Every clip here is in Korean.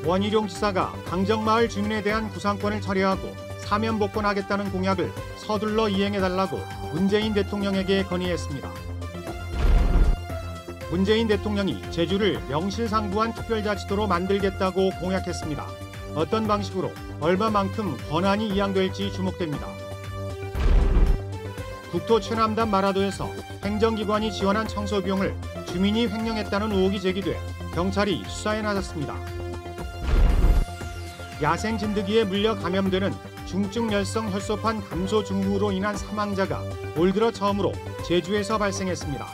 원희룡 지사가 강정마을 주민에 대한 구상권을 철회하고 사면 복권하겠다는 공약을 서둘러 이행해달라고 문재인 대통령에게 건의했습니다. 문재인 대통령이 제주를 명실상부한 특별자치도로 만들겠다고 공약했습니다. 어떤 방식으로 얼마만큼 권한이 이양될지 주목됩니다. 국토 최남단 마라도에서 행정기관이 지원한 청소 비용을 주민이 횡령했다는 의혹이 제기돼 경찰이 수사에 나섰습니다. 야생 진드기에 물려 감염되는 중증열성 혈소판 감소 증후로 인한 사망자가 올 들어 처음으로 제주에서 발생했습니다.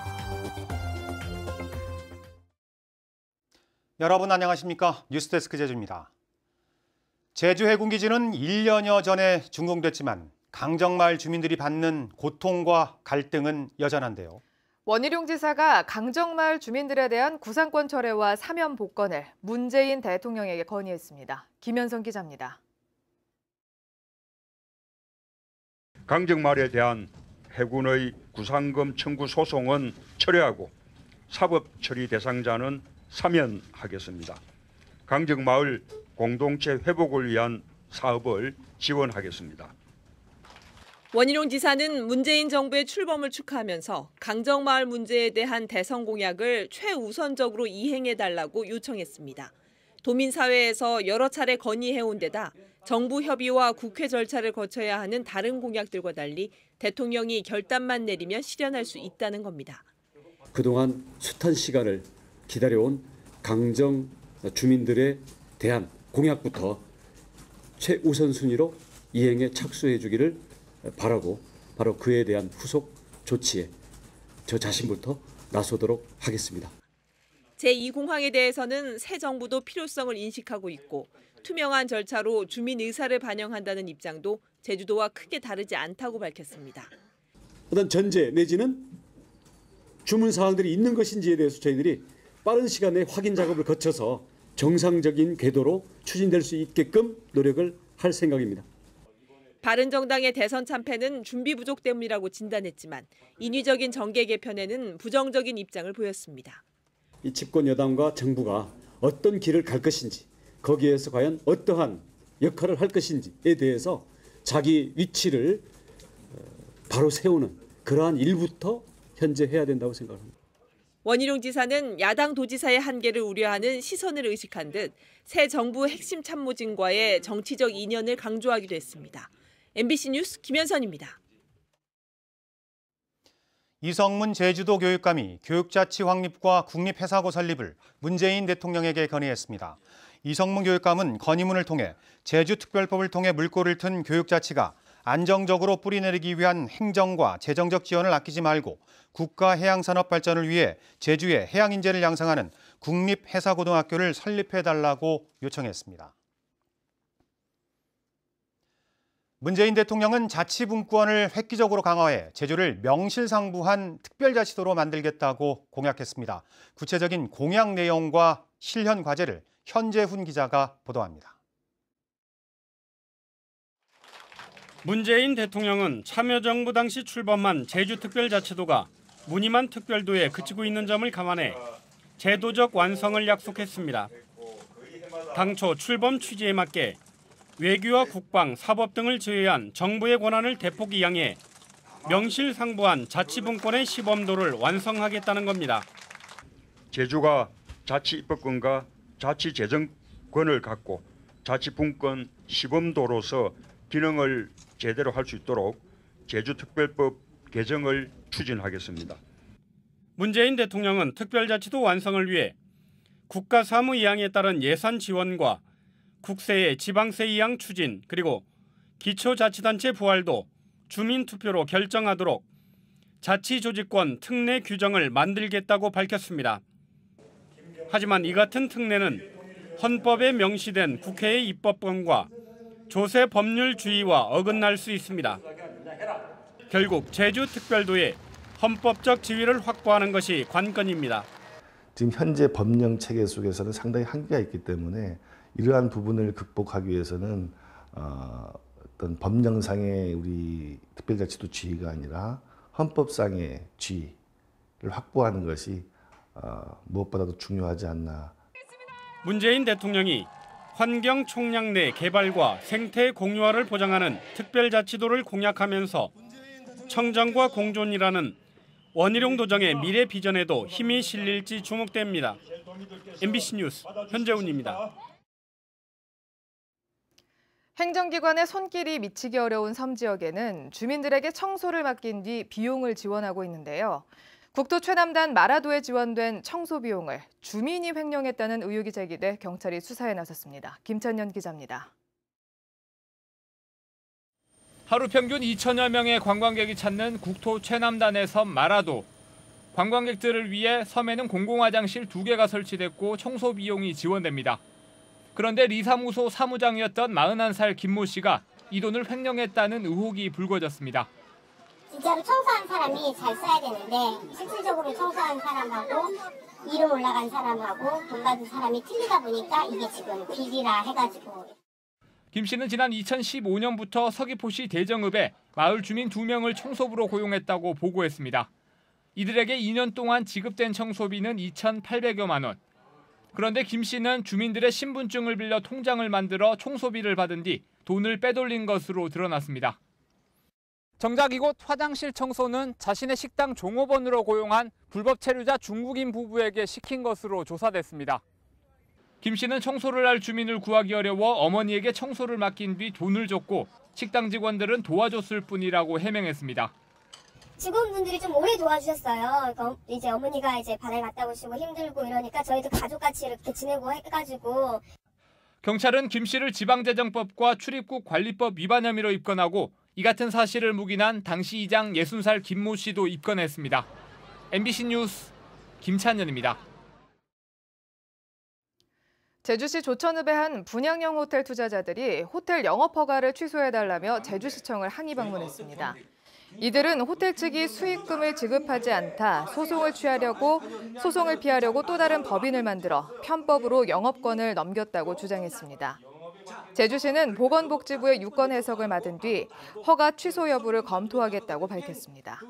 여러분 안녕하십니까? 뉴스데스크 제주입니다. 제주 해군기지는 1년여 전에 준공됐지만 강정마을 주민들이 받는 고통과 갈등은 여전한데요. 원희룡 지사가 강정마을 주민들에 대한 구상권 철회와 사면 복권을 문재인 대통령에게 건의했습니다. 김현성 기자입니다. 강정마을에 대한 해군의 구상금 청구 소송은 철회하고 사법 처리 대상자는 사면하겠습니다. 강정마을 공동체 회복을 위한 사업을 지원하겠습니다. 원희룡 지사는 문재인 정부의 출범을 축하하면서 강정마을 문제에 대한 대선 공약을 최우선적으로 이행해달라고 요청했습니다. 도민사회에서 여러 차례 건의해온 데다 정부 협의와 국회 절차를 거쳐야 하는 다른 공약들과 달리 대통령이 결단만 내리면 실현할 수 있다는 겁니다. 그동안 숱한 시간을 기다려온 강정 주민들에 대한 공약부터 최우선 순위로 이행에 착수해 주기를 바라고 바로 그에 대한 후속 조치에 저 자신부터 나서도록 하겠습니다. 제2공항에 대해서는 새 정부도 필요성을 인식하고 있고 투명한 절차로 주민 의사를 반영한다는 입장도 제주도와 크게 다르지 않다고 밝혔습니다. 어떤 전제 내지는 주문 사항들이 있는 것인지에 대해서 저희들이 빠른 시간 내에 확인 작업을 거쳐서 정상적인 궤도로 추진될 수 있게끔 노력을 할 생각입니다. 바른정당의 대선 참패는 준비 부족 때문이라고 진단했지만 인위적인 정계 개편에는 부정적인 입장을 보였습니다. 이 집권 여당과 정부가 어떤 길을 갈 것인지 거기에서 과연 어떠한 역할을 할 것인지에 대해서 자기 위치를 바로 세우는 그러한 일부터 현재 해야 된다고 생각합니다. 원희룡 지사는 야당 도지사의 한계를 우려하는 시선을 의식한 듯 새 정부 핵심 참모진과의 정치적 인연을 강조하기도 했습니다. MBC 뉴스 김현선입니다. 이성문 제주도 교육감이 교육자치 확립과 국립회사고 설립을 문재인 대통령에게 건의했습니다. 이성문 교육감은 건의문을 통해 제주특별법을 통해 물꼬를 튼 교육자치가 안정적으로 뿌리내리기 위한 행정과 재정적 지원을 아끼지 말고 국가 해양산업 발전을 위해 제주에 해양인재를 양성하는 국립해사고등학교를 설립해달라고 요청했습니다. 문재인 대통령은 자치분권을 획기적으로 강화해 제주를 명실상부한 특별자치도로 만들겠다고 공약했습니다. 구체적인 공약 내용과 실현 과제를 현재훈 기자가 보도합니다. 문재인 대통령은 참여정부 당시 출범한 제주특별자치도가 무늬만 특별도에 그치고 있는 점을 감안해 제도적 완성을 약속했습니다. 당초 출범 취지에 맞게 외교와 국방, 사법 등을 제외한 정부의 권한을 대폭 이양해 명실상부한 자치분권의 시범도를 완성하겠다는 겁니다. 제주가 자치입법권과 자치재정권을 갖고 자치분권 시범도로서 기능을 제대로 할 수 있도록 제주특별법 개정을 추진하겠습니다. 문재인 대통령은 특별자치도 완성을 위해 국가사무 이양에 따른 예산 지원과 국세의 지방세 이양 추진 그리고 기초자치단체 부활도 주민투표로 결정하도록 자치조직권 특례 규정을 만들겠다고 밝혔습니다. 하지만 이 같은 특례는 헌법에 명시된 국회의 입법권과 조세 법률주의와 어긋날 수 있습니다. 결국 제주특별도의 헌법적 지위를 확보하는 것이 관건입니다. 지금 현재 법령 체계 속에서는 상당히 한계가 있기 때문에 이러한 부분을 극복하기 위해서는 어떤 법령상의 우리 특별자치도 지위가 아니라 헌법상의 지위를 확보하는 것이 무엇보다도 중요하지 않나. 문재인 대통령이 환경 총량 내 개발과 생태 공유화를 보장하는 특별자치도를 공약하면서 청정과 공존이라는 원희룡 도정의 미래 비전에도 힘이 실릴지 주목됩니다. MBC 뉴스 현재훈입니다. 행정기관의 손길이 미치기 어려운 섬 지역에는 주민들에게 청소를 맡긴 뒤 비용을 지원하고 있는데요. 국토 최남단 마라도에 지원된 청소 비용을 주민이 횡령했다는 의혹이 제기돼 경찰이 수사에 나섰습니다. 김찬년 기자입니다. 하루 평균 2천여 명의 관광객이 찾는 국토 최남단의 섬 마라도. 관광객들을 위해 섬에는 공공화장실 2개가 설치됐고 청소 비용이 지원됩니다. 그런데 리사무소 사무장이었던 41살 김모 씨가 이 돈을 횡령했다는 의혹이 불거졌습니다. 진짜로 청소한 사람이 잘 써야 되는데 실질적으로 청소한 사람하고 이름 올라간 사람하고 돈 받은 사람이 틀리다 보니까 이게 지금 비리라 해가지고. 김 씨는 지난 2015년부터 서귀포시 대정읍에 마을 주민 2명을 청소부로 고용했다고 보고했습니다. 이들에게 2년 동안 지급된 청소비는 2,800여만 원. 그런데 김 씨는 주민들의 신분증을 빌려 통장을 만들어 청소비를 받은 뒤 돈을 빼돌린 것으로 드러났습니다. 정작 이곳 화장실 청소는 자신의 식당 종업원으로 고용한 불법 체류자 중국인 부부에게 시킨 것으로 조사됐습니다. 김 씨는 청소를 할 주민을 구하기 어려워 어머니에게 청소를 맡긴 뒤 돈을 줬고 식당 직원들은 도와줬을 뿐이라고 해명했습니다. 직원분들이 좀 오래 도와주셨어요. 이제 어머니가 이제 바다에 갔다 오시고 힘들고 이러니까 저희도 가족같이 이렇게 지내고 해가지고. 경찰은 김 씨를 지방재정법과 출입국 관리법 위반 혐의로 입건하고 이 같은 사실을 묵인한 당시 이장 60살 김모 씨도 입건했습니다. MBC 뉴스 김찬현입니다. 제주시 조천읍의 한 분양형 호텔 투자자들이 호텔 영업허가를 취소해달라며 제주시청을 항의 방문했습니다. 이들은 호텔 측이 수익금을 지급하지 않다 소송을 피하려고 또 다른 법인을 만들어 편법으로 영업권을 넘겼다고 주장했습니다. 제주시는 보건복지부의 유권 해석을 맡은 뒤 허가 취소 여부를 검토하겠다고 밝혔습니다.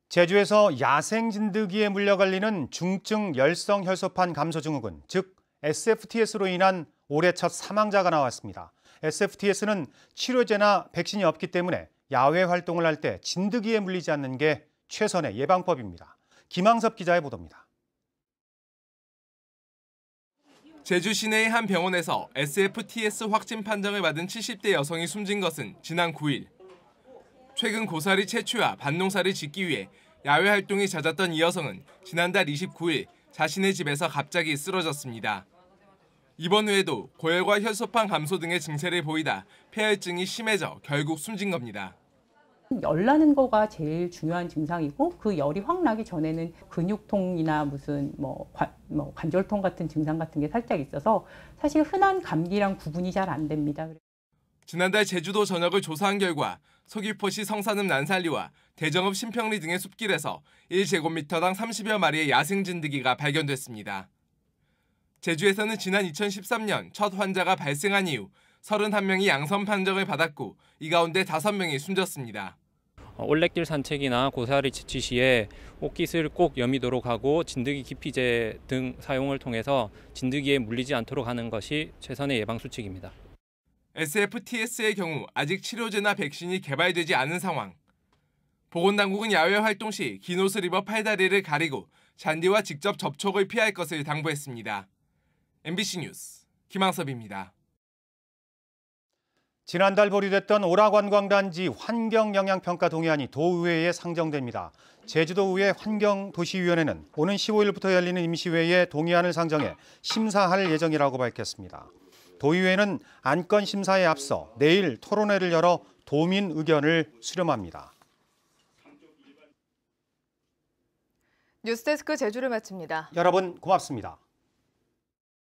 제주에서 야생 진드기에 물려 걸리는 중증 열성 혈소판 감소 증후군, 즉 SFTS로 인한 올해 첫 사망자가 나왔습니다. SFTS는 치료제나 백신이 없기 때문에 야외 활동을 할 때 진드기에 물리지 않는 게 최선의 예방법입니다. 김항섭 기자의 보도입니다. 제주 시내의 한 병원에서 SFTS 확진 판정을 받은 70대 여성이 숨진 것은 지난 9일. 최근 고사리 채취와 밭농사를 짓기 위해 야외 활동이 잦았던 이 여성은 지난달 29일 자신의 집에서 갑자기 쓰러졌습니다. 이번 후에도 고열과 혈소판 감소 등의 증세를 보이다 폐혈증이 심해져 결국 숨진 겁니다. 열 나는 거가 제일 중요한 증상이고 그 열이 확 나기 전에는 근육통이나 무슨 관절통 같은 증상 같은 게 살짝 있어서 사실 흔한 감기랑 구분이 잘 안 됩니다. 지난달 제주도 전역을 조사한 결과 서귀포시 성산읍 난살리와 대정읍 신평리 등의 숲길에서 1제곱미터당 30여 마리의 야생 진드기가 발견됐습니다. 제주에서는 지난 2013년 첫 환자가 발생한 이후 31명이 양성 판정을 받았고 이 가운데 5명이 숨졌습니다. 올레길 산책이나 고사리 채취 시에 옷깃을 꼭 여미도록 하고 진드기 기피제 등 사용을 통해서 진드기에 물리지 않도록 하는 것이 최선의 예방 수칙입니다. SFTS의 경우 아직 치료제나 백신이 개발되지 않은 상황. 보건당국은 야외 활동 시 긴 옷을 입어 팔다리를 가리고 잔디와 직접 접촉을 피할 것을 당부했습니다. MBC 뉴스 김항섭입니다. 지난달 보류됐던 오라관광단지 환경영향평가 동의안이 도의회에 상정됩니다. 제주도의회 환경도시위원회는 오는 15일부터 열리는 임시회에 동의안을 상정해 심사할 예정이라고 밝혔습니다. 도의회는 안건 심사에 앞서 내일 토론회를 열어 도민 의견을 수렴합니다. 뉴스데스크 제주를 마칩니다. 여러분 고맙습니다.